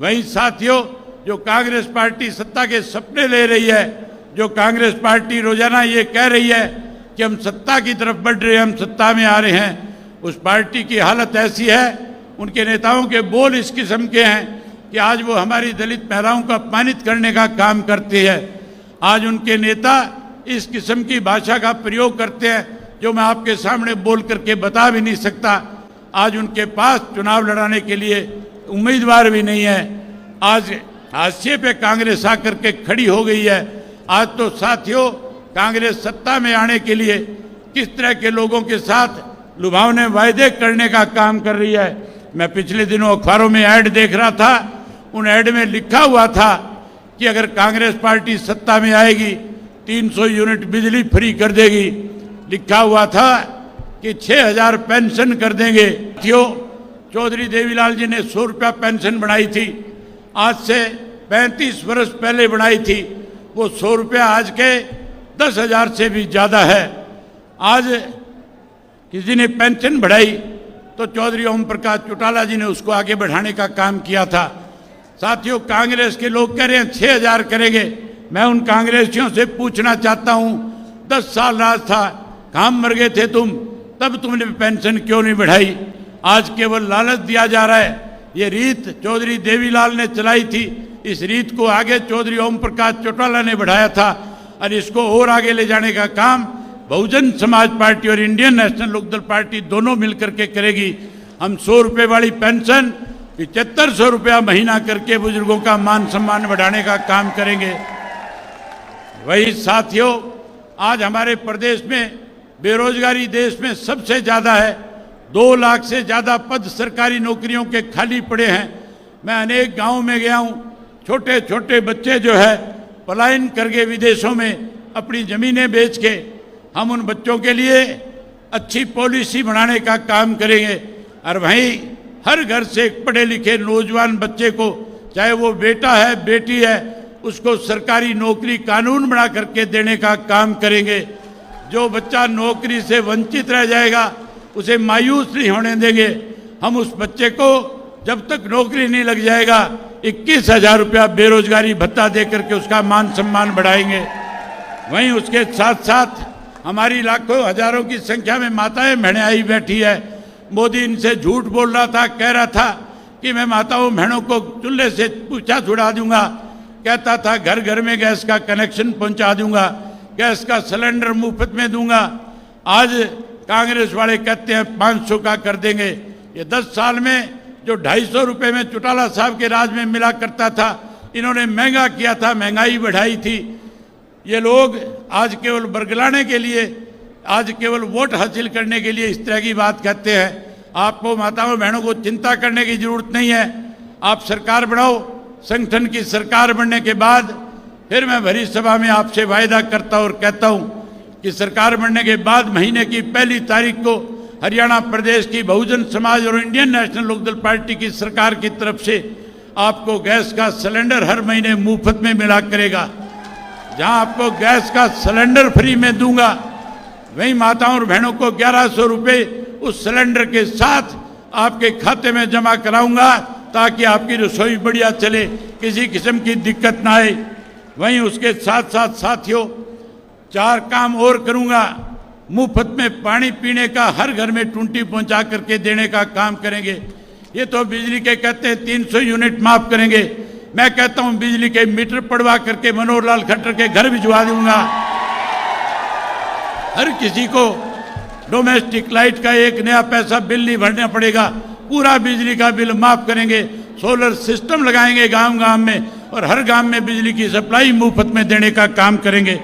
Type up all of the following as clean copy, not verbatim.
वहीं साथियों, जो कांग्रेस पार्टी सत्ता के सपने ले रही है, जो कांग्रेस पार्टी रोजाना ये कह रही है कि हम सत्ता की तरफ बढ़ रहे हैं, हम सत्ता में आ रहे हैं, उस पार्टी की हालत ऐसी है, उनके नेताओं के बोल इस किस्म के हैं कि आज वो हमारी दलित महिलाओं को अपमानित करने का काम करती है। आज उनके नेता इस किस्म की भाषा का प्रयोग करते हैं जो मैं आपके सामने बोल करके बता भी नहीं सकता। आज उनके पास चुनाव लड़ाने के लिए उम्मीदवार भी नहीं है। आज हाशिए पे कांग्रेस आकर के खड़ी हो गई है। आज तो साथियों, कांग्रेस सत्ता में आने के लिए किस तरह के लोगों के साथ लुभावने वायदे करने का काम कर रही है। मैं पिछले दिनों अखबारों में ऐड देख रहा था, उन ऐड में लिखा हुआ था कि अगर कांग्रेस पार्टी सत्ता में आएगी 300 यूनिट बिजली फ्री कर देगी। लिखा हुआ था कि 6000 पेंशन कर देंगे। चौधरी देवीलाल जी ने 100 रुपया पेंशन बढ़ाई थी, आज से 35 वर्ष पहले बढ़ाई थी। वो 100 रुपया आज के 10,000 से भी ज़्यादा है। आज किसी ने पेंशन बढ़ाई तो चौधरी ओम प्रकाश चौटाला जी ने उसको आगे बढ़ाने का काम किया था। साथियों, कांग्रेस के लोग कह रहे हैं 6000 करेंगे। मैं उन कांग्रेसियों से पूछना चाहता हूं, 10 साल राज था, कहाँ मर गए थे तुम? तब तुमने पेंशन क्यों नहीं बढ़ाई? आज केवल लालच दिया जा रहा है। ये रीत चौधरी देवीलाल ने चलाई थी, इस रीत को आगे चौधरी ओम प्रकाश चौटाला ने बढ़ाया था और इसको और आगे ले जाने का काम बहुजन समाज पार्टी और इंडियन नेशनल लोकदल पार्टी दोनों मिलकर के करेगी। हम 100 रुपये वाली पेंशन 7500 रुपया महीना करके बुजुर्गों का मान सम्मान बढ़ाने का काम करेंगे। वही साथियों, आज हमारे प्रदेश में बेरोजगारी देश में सबसे ज़्यादा है। 2 लाख से ज़्यादा पद सरकारी नौकरियों के खाली पड़े हैं। मैं अनेक गांवों में गया हूं, छोटे छोटे बच्चे जो है पलायन करके विदेशों में अपनी ज़मीनें बेच के, हम उन बच्चों के लिए अच्छी पॉलिसी बनाने का काम करेंगे। और वहीं हर घर से एक पढ़े लिखे नौजवान बच्चे को, चाहे वो बेटा है बेटी है, उसको सरकारी नौकरी कानून बना करके देने का काम करेंगे। जो बच्चा नौकरी से वंचित रह जाएगा उसे मायूस नहीं होने देंगे। हम उस बच्चे को जब तक नौकरी नहीं लग जाएगा 21,000 रुपया बेरोजगारी भत्ता दे करके उसका मान सम्मान बढ़ाएंगे। वहीं उसके साथ साथ हमारी लाखों हजारों की संख्या में माताएं बहनें आई बैठी है। मोदी इनसे झूठ बोल रहा था, कह रहा था कि मैं माताओं बहनों को चूल्हे से पूछा छुड़ा दूंगा। कहता था घर घर में गैस का कनेक्शन पहुंचा दूंगा, गैस का सिलेंडर मुफ्त में दूंगा। आज कांग्रेस वाले कहते हैं 500 का कर देंगे। ये 10 साल में जो 250 रुपये में चौटाला साहब के राज में मिला करता था, इन्होंने महंगा किया था, महंगाई बढ़ाई थी। ये लोग आज केवल बरगलाने के लिए, आज केवल वोट हासिल करने के लिए इस तरह की बात कहते हैं। आपको माताओं बहनों को चिंता करने की जरूरत नहीं है। आप सरकार बनाओ, संगठन की सरकार बनने के बाद फिर मैं भरी सभा में आपसे वायदा करता और कहता हूं कि सरकार बनने के बाद महीने की 1 तारीख को हरियाणा प्रदेश की बहुजन समाज और इंडियन नेशनल लोकदल पार्टी की सरकार की तरफ से आपको गैस का सिलेंडर हर महीने मुफ्त में मिला करेगा। जहां आपको गैस का सिलेंडर फ्री में दूंगा, वहीं माताओं और बहनों को 1100 रुपये उस सिलेंडर के साथ आपके खाते में जमा कराऊंगा ताकि आपकी रसोई बढ़िया चले, किसी किस्म की दिक्कत ना आए। वहीं उसके साथ साथ साथियों 4 काम और करूंगा। मुफ्त में पानी पीने का हर घर में टूंटी पहुंचा करके देने का काम करेंगे। ये तो बिजली के कहते हैं 300 यूनिट माफ करेंगे, मैं कहता हूं बिजली के मीटर पड़वा करके मनोहर लाल खट्टर के घर भिजवा दूंगा। हर किसी को डोमेस्टिक लाइट का 1 नया पैसा बिल नहीं भरना पड़ेगा, पूरा बिजली का बिल माफ करेंगे। सोलर सिस्टम लगाएंगे गांव गांव में और हर गांव में बिजली की सप्लाई मुफ्त में देने का काम करेंगे।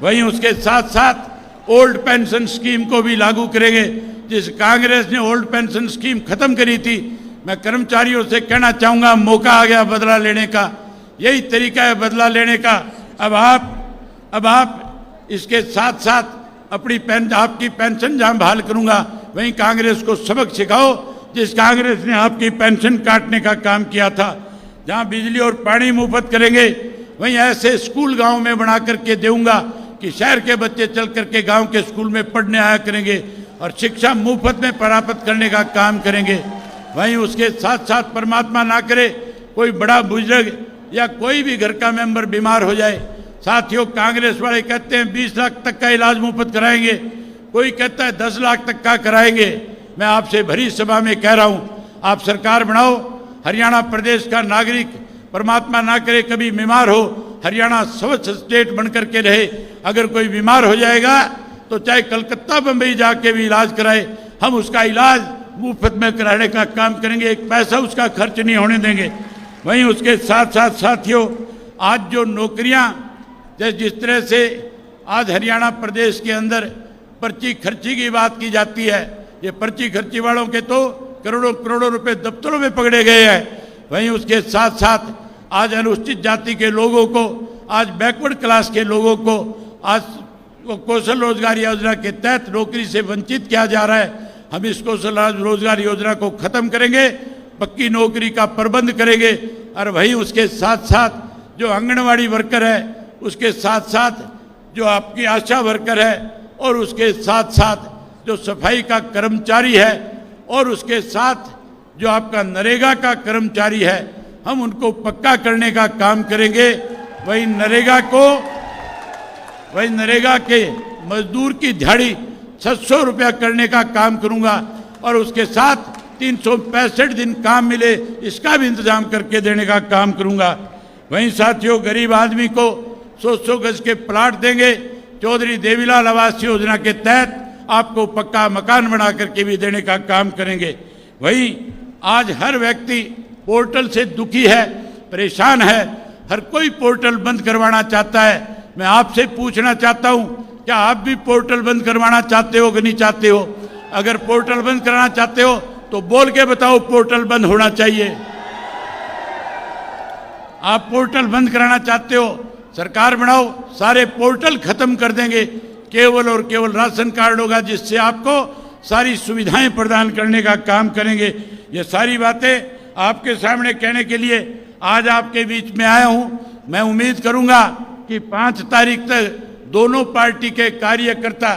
वहीं उसके साथ साथ ओल्ड पेंशन स्कीम को भी लागू करेंगे। जिस कांग्रेस ने ओल्ड पेंशन स्कीम खत्म करी थी, मैं कर्मचारियों से कहना चाहूँगा मौका आ गया बदला लेने का। यही तरीका है बदला लेने का। अब आप इसके साथ साथ आपकी पेंशन जहाँ बहाल करूँगा, वहीं कांग्रेस को सबक सिखाओ जिस कांग्रेस ने आपकी पेंशन काटने का काम किया था। जहाँ बिजली और पानी मुफ्त करेंगे, वहीं ऐसे स्कूल गाँव में बना करके दूंगा कि शहर के बच्चे चल करके गांव के स्कूल में पढ़ने आया करेंगे और शिक्षा मुफ्त में प्राप्त करने का काम करेंगे। वहीं उसके साथ साथ परमात्मा ना करे कोई बड़ा बुजुर्ग या कोई भी घर का मेंबर बीमार हो जाए, साथियों कांग्रेस वाले कहते हैं 20 लाख तक का इलाज मुफ्त कराएंगे, कोई कहता है 10 लाख तक का कराएंगे। मैं आपसे भरी सभा में कह रहा हूं, आप सरकार बनाओ, हरियाणा प्रदेश का नागरिक परमात्मा ना करे कभी बीमार हो, हरियाणा स्वच्छ स्टेट बनकर के रहे। अगर कोई बीमार हो जाएगा तो चाहे कलकत्ता बंबई जाके भी इलाज कराए, हम उसका इलाज मुफ्त में कराने का काम करेंगे, एक पैसा उसका खर्च नहीं होने देंगे। वहीं उसके साथ साथ साथियों, आज जो नौकरियां जिस तरह से आज हरियाणा प्रदेश के अंदर पर्ची खर्ची की बात की जाती है, ये पर्ची खर्ची वालों के तो करोड़ों करोड़ों रुपए दफ्तरों में पकड़े गए हैं। वहीं उसके साथ साथ आज अनुसूचित जाति के लोगों को, आज बैकवर्ड क्लास के लोगों को आज कौशल रोजगार योजना के तहत नौकरी से वंचित किया जा रहा है। हम इस कौशल रोजगार योजना को खत्म करेंगे, पक्की नौकरी का प्रबंध करेंगे। और वहीं उसके साथ साथ जो आंगनवाड़ी वर्कर है, उसके साथ साथ जो आपकी आशा वर्कर है, और उसके साथ साथ जो सफाई का कर्मचारी है, और उसके साथ जो आपका नरेगा का कर्मचारी है, हम उनको पक्का करने का काम करेंगे। वहीं नरेगा के मजदूर की दिहाड़ी 700 रुपया करने का काम करूंगा, और उसके साथ 365 दिन काम मिले इसका भी इंतजाम करके देने का काम करूंगा। वहीं साथियों, गरीब आदमी को 100 गज के प्लाट देंगे, चौधरी देवीलाल आवास योजना के तहत आपको पक्का मकान बना करके भी देने का काम करेंगे। वहीं आज हर व्यक्ति पोर्टल से दुखी है, परेशान है, हर कोई पोर्टल बंद करवाना चाहता है। मैं आपसे पूछना चाहता हूं, क्या आप भी पोर्टल बंद करवाना चाहते हो कि नहीं चाहते हो? अगर पोर्टल बंद कराना चाहते हो तो बोल के बताओ पोर्टल बंद होना चाहिए। आप पोर्टल बंद कराना चाहते हो, सरकार बनाओ, सारे पोर्टल खत्म कर देंगे, केवल और केवल राशन कार्ड होगा जिससे आपको सारी सुविधाएं प्रदान करने का काम करेंगे। ये सारी बातें आपके सामने कहने के लिए आज आपके बीच में आया हूं। मैं उम्मीद करूंगा कि 5 तारीख तक दोनों पार्टी के कार्यकर्ता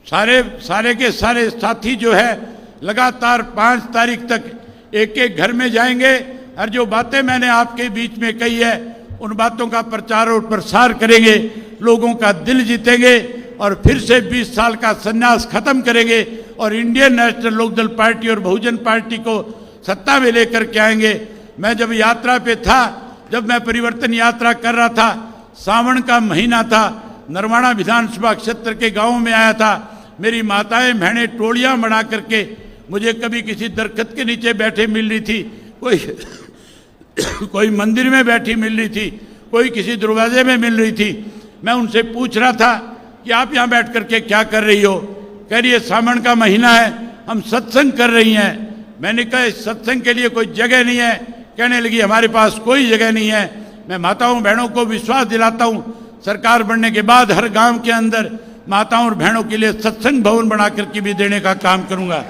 सारे के सारे साथी जो है लगातार 5 तारीख तक एक एक घर में जाएंगे, और जो बातें मैंने आपके बीच में कही है उन बातों का प्रचार और प्रसार करेंगे, लोगों का दिल जीतेंगे, और फिर से 20 साल का संन्यास खत्म करेंगे, और इंडियन नेशनल लोकदल पार्टी और बहुजन पार्टी को सत्ता में लेकर के आएंगे। मैं जब यात्रा पे था, जब मैं परिवर्तन यात्रा कर रहा था, सावन का महीना था, नरवाना विधानसभा क्षेत्र के गांव में आया था, मेरी माताएं बहनें टोलियां बना करके मुझे कभी किसी दरख्त के नीचे बैठे मिल रही थी, कोई मंदिर में बैठी मिल रही थी, कोई किसी दरवाजे में मिल रही थी। मैं उनसे पूछ रहा था कि आप यहाँ बैठ करके क्या कर रही हो? कह रही है सावन का महीना है, हम सत्संग कर रही हैं। मैंने कहा इस सत्संग के लिए कोई जगह नहीं है। कहने लगी हमारे पास कोई जगह नहीं है। मैं माताओं बहनों को विश्वास दिलाता हूँ, सरकार बनने के बाद हर गांव के अंदर माताओं और बहनों के लिए सत्संग भवन बना करके भी देने का काम करूंगा।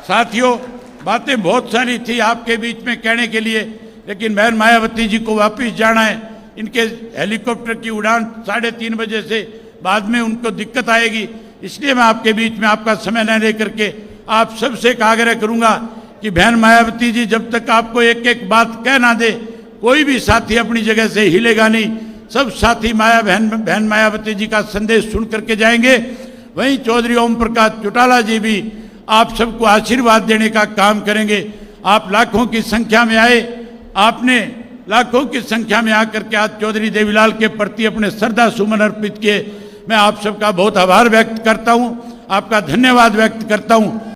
साथियों, बातें बहुत सारी थी आपके बीच में कहने के लिए, लेकिन बहन मायावती जी को वापस जाना है। इनके हेलीकॉप्टर की उड़ान 3:30 बजे से बाद में उनको दिक्कत आएगी, इसलिए मैं आपके बीच में आपका समय न लेकर के आप सबसे एक आग्रह करूंगा कि बहन मायावती जी जब तक आपको एक एक बात कह ना दे, कोई भी साथी अपनी जगह से हिलेगा नहीं। सब साथी बहन मायावती जी का संदेश सुन करके जाएंगे। वहीं चौधरी ओम प्रकाश चौटाला जी भी आप सबको आशीर्वाद देने का काम करेंगे। आप लाखों की संख्या में आए, आपने लाखों की संख्या में आकर के आज चौधरी देवीलाल के प्रति अपने श्रद्धा सुमन अर्पित किए। मैं आप सबका बहुत आभार व्यक्त करता हूं, आपका धन्यवाद व्यक्त करता हूं।